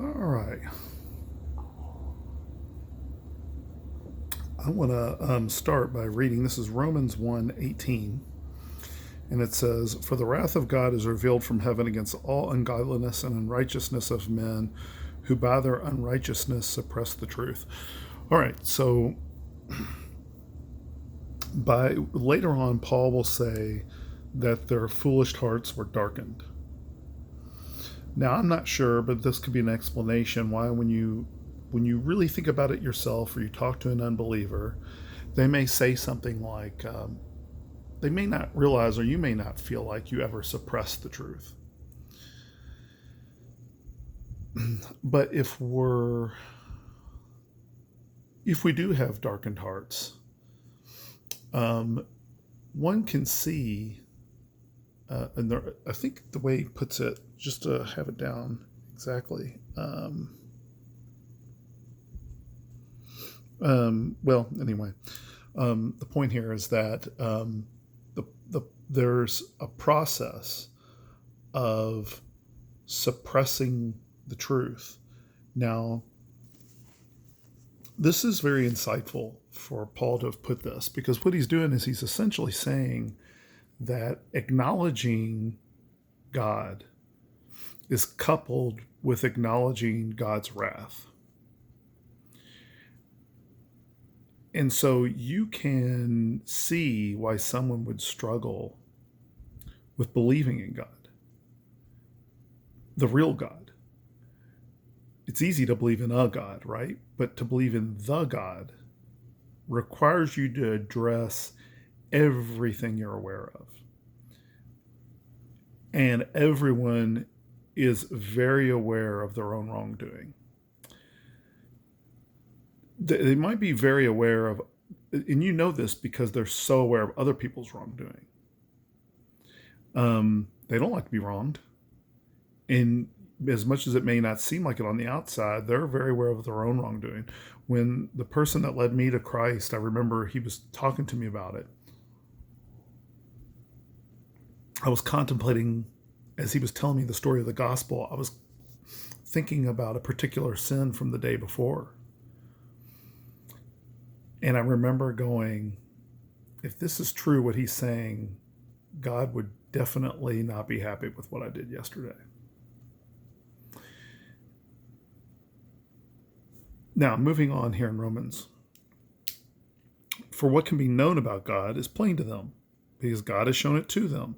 All right. I want to start by reading. This is Romans 1:18, and it says, "For the wrath of God is revealed from heaven against all ungodliness and unrighteousness of men who by their unrighteousness suppress the truth." All right, so by later on, Paul will say that their foolish hearts were darkened. Now, I'm not sure, but this could be an explanation why when you really think about it yourself or you talk to an unbeliever, they may say something like, they may not realize or you may not feel like you ever suppress the truth. But if we do have darkened hearts, um, one can see, and there, I think the way he puts it, just to have it down exactly. Well, anyway, the point here is that there's a process of suppressing the truth. Now, this is very insightful for Paul to have put this because what he's doing is he's essentially saying that acknowledging God is coupled with acknowledging God's wrath. And so you can see why someone would struggle with believing in God, the real God. It's easy to believe in a God, right? But to believe in the God requires you to address everything you're aware of. And everyone is very aware of their own wrongdoing. They might be very aware of, and you know this because they're so aware of other people's wrongdoing. They don't like to be wronged. And as much as it may not seem like it on the outside, they're very aware of their own wrongdoing. When the person that led me to Christ, I remember he was talking to me about it. I was contemplating, as he was telling me the story of the gospel, I was thinking about a particular sin from the day before. And I remember going, if this is true, what he's saying, God would definitely not be happy with what I did yesterday. Now, moving on here in Romans. For what can be known about God is plain to them, because God has shown it to them.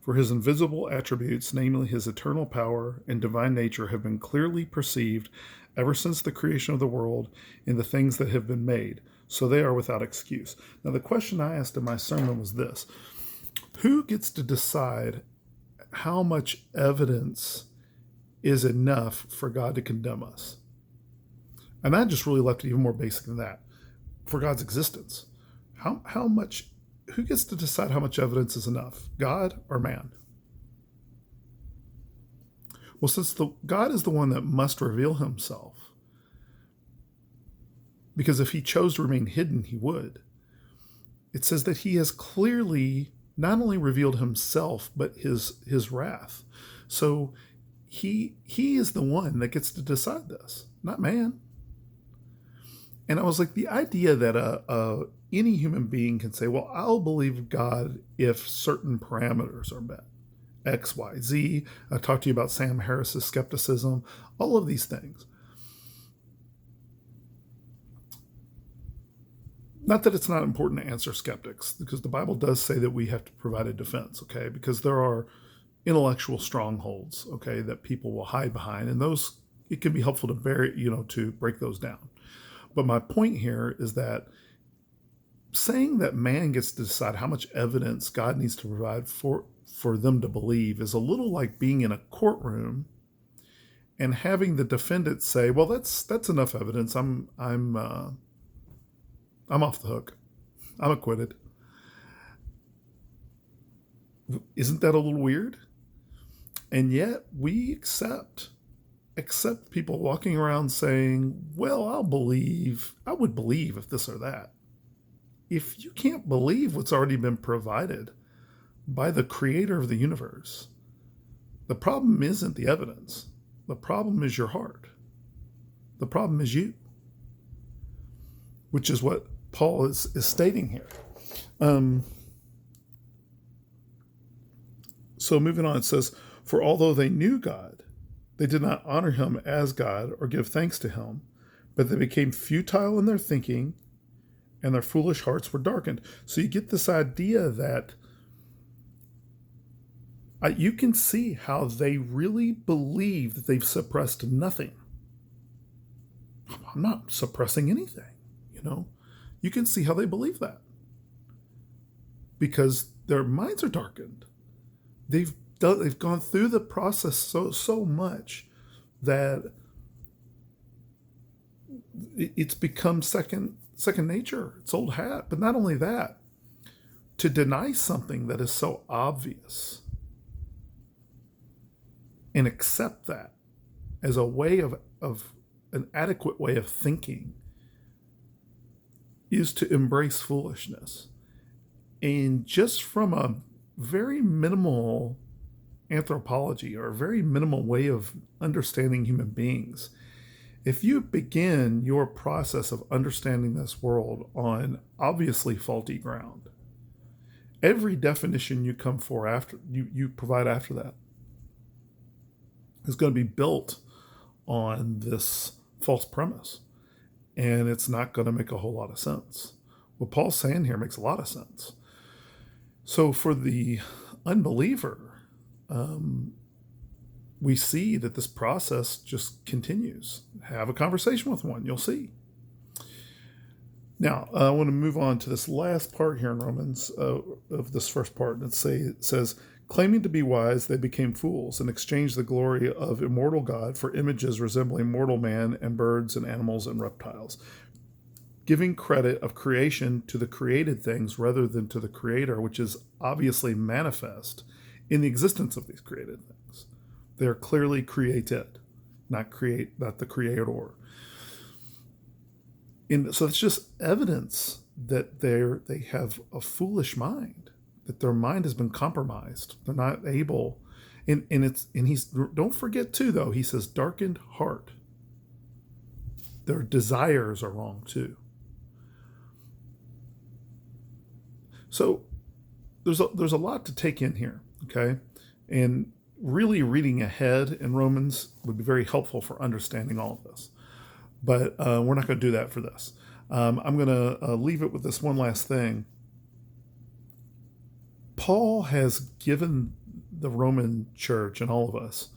For his invisible attributes, namely his eternal power and divine nature, have been clearly perceived ever since the creation of the world in the things that have been made, so they are without excuse. Now, the question I asked in my sermon was this: who gets to decide how much evidence is enough for God to condemn us? And I just really left it even more basic than that. For God's existence, how much? Who gets to decide how much evidence is enough, God or man? Well, since God is the one that must reveal himself, because if he chose to remain hidden, he would. It says that he has clearly not only revealed himself, but his wrath. So he is the one that gets to decide this, not man. And I was like, the idea that any human being can say, well, I'll believe God if certain parameters are met. X, Y, Z. I talked to you about Sam Harris's skepticism, all of these things. Not that it's not important to answer skeptics, because the Bible does say that we have to provide a defense, okay? Because there are intellectual strongholds, okay, that people will hide behind, and those, it can be helpful to break those down. But my point here is that saying that man gets to decide how much evidence God needs to provide for them to believe is a little like being in a courtroom and having the defendant say, "Well, that's enough evidence. I'm off the hook. I'm acquitted." Isn't that a little weird? And yet we accept people walking around saying, well, I would believe if this or that. If you can't believe what's already been provided by the creator of the universe, the problem isn't the evidence. The problem is your heart. The problem is you, which is what Paul is stating here. So moving on, it says, for although they knew God, they did not honor him as God or give thanks to him, but they became futile in their thinking, and their foolish hearts were darkened. So you get this idea that you can see how they really believe that they've suppressed nothing. I'm not suppressing anything, you know. You can see how they believe that because their minds are darkened. They've gone through the process so much that it's become second nature. It's old hat. But not only that, to deny something that is so obvious and accept that as a way of an adequate way of thinking is to embrace foolishness. And just from a very minimal anthropology or a very minimal way of understanding human beings, if you begin your process of understanding this world on obviously faulty ground, every definition you come for after you provide after that is going to be built on this false premise, and it's not going to make a whole lot of sense. What Paul's saying here makes a lot of sense. So for the unbeliever, we see that this process just continues. Have a conversation with one, you'll see. Now, I want to move on to this last part here in Romans of this first part. And it says, claiming to be wise, they became fools and exchanged the glory of immortal God for images resembling mortal man and birds and animals and reptiles, giving credit of creation to the created things rather than to the Creator, which is obviously manifest in the existence of these created things. They are clearly created, not the Creator. And so it's just evidence that they have a foolish mind, that their mind has been compromised. They're not able, and he's, don't forget too, though, he says darkened heart. Their desires are wrong too. So there's a lot to take in here, okay? And really reading ahead in Romans would be very helpful for understanding all of this. But we're not going to do that for this. I'm going to leave it with this one last thing. Paul has given the Roman church and all of us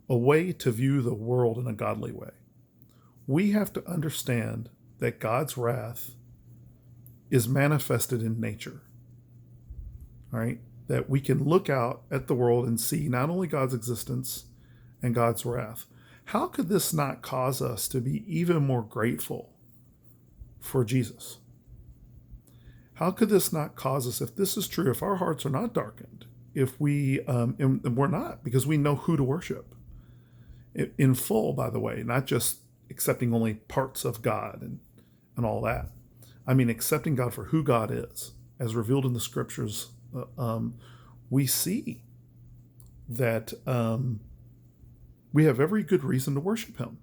a way to view the world in a godly way. We have to understand that God's wrath is manifested in nature. All right? That we can look out at the world and see not only God's existence and God's wrath. How could this not cause us to be even more grateful for Jesus? How could this not cause us, if this is true, if our hearts are not darkened, if we, and we're not, because we know who to worship in full, by the way, not just accepting only parts of God and all that. I mean, accepting God for who God is, as revealed in the scriptures. We see that we have every good reason to worship him.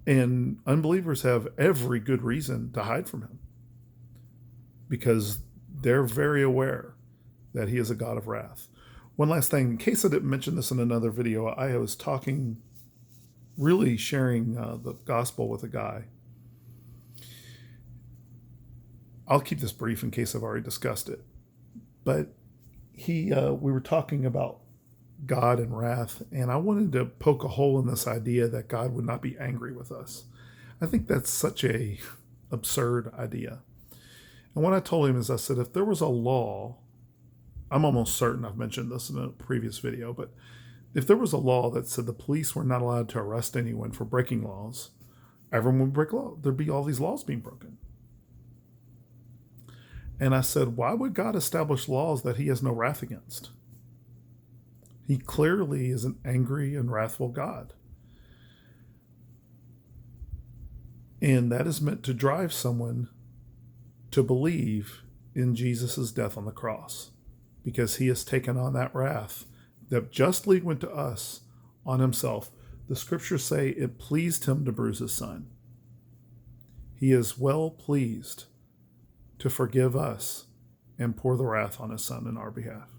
And unbelievers have every good reason to hide from him because they're very aware that he is a God of wrath. One last thing, in case I didn't mention this in another video, I was sharing the gospel with a guy. I'll keep this brief in case I've already discussed it. But we were talking about God and wrath, and I wanted to poke a hole in this idea that God would not be angry with us. I think that's such a absurd idea. And what I told him is, I said, if there was a law, I'm almost certain I've mentioned this in a previous video, but if there was a law that said the police were not allowed to arrest anyone for breaking laws, everyone would break law. There'd be all these laws being broken. And I said, why would God establish laws that he has no wrath against? He clearly is an angry and wrathful God. And that is meant to drive someone to believe in Jesus' death on the cross, because he has taken on that wrath that justly went to us on himself The scriptures say it pleased him to bruise his son. He is well pleased to forgive us and pour the wrath on his son in our behalf.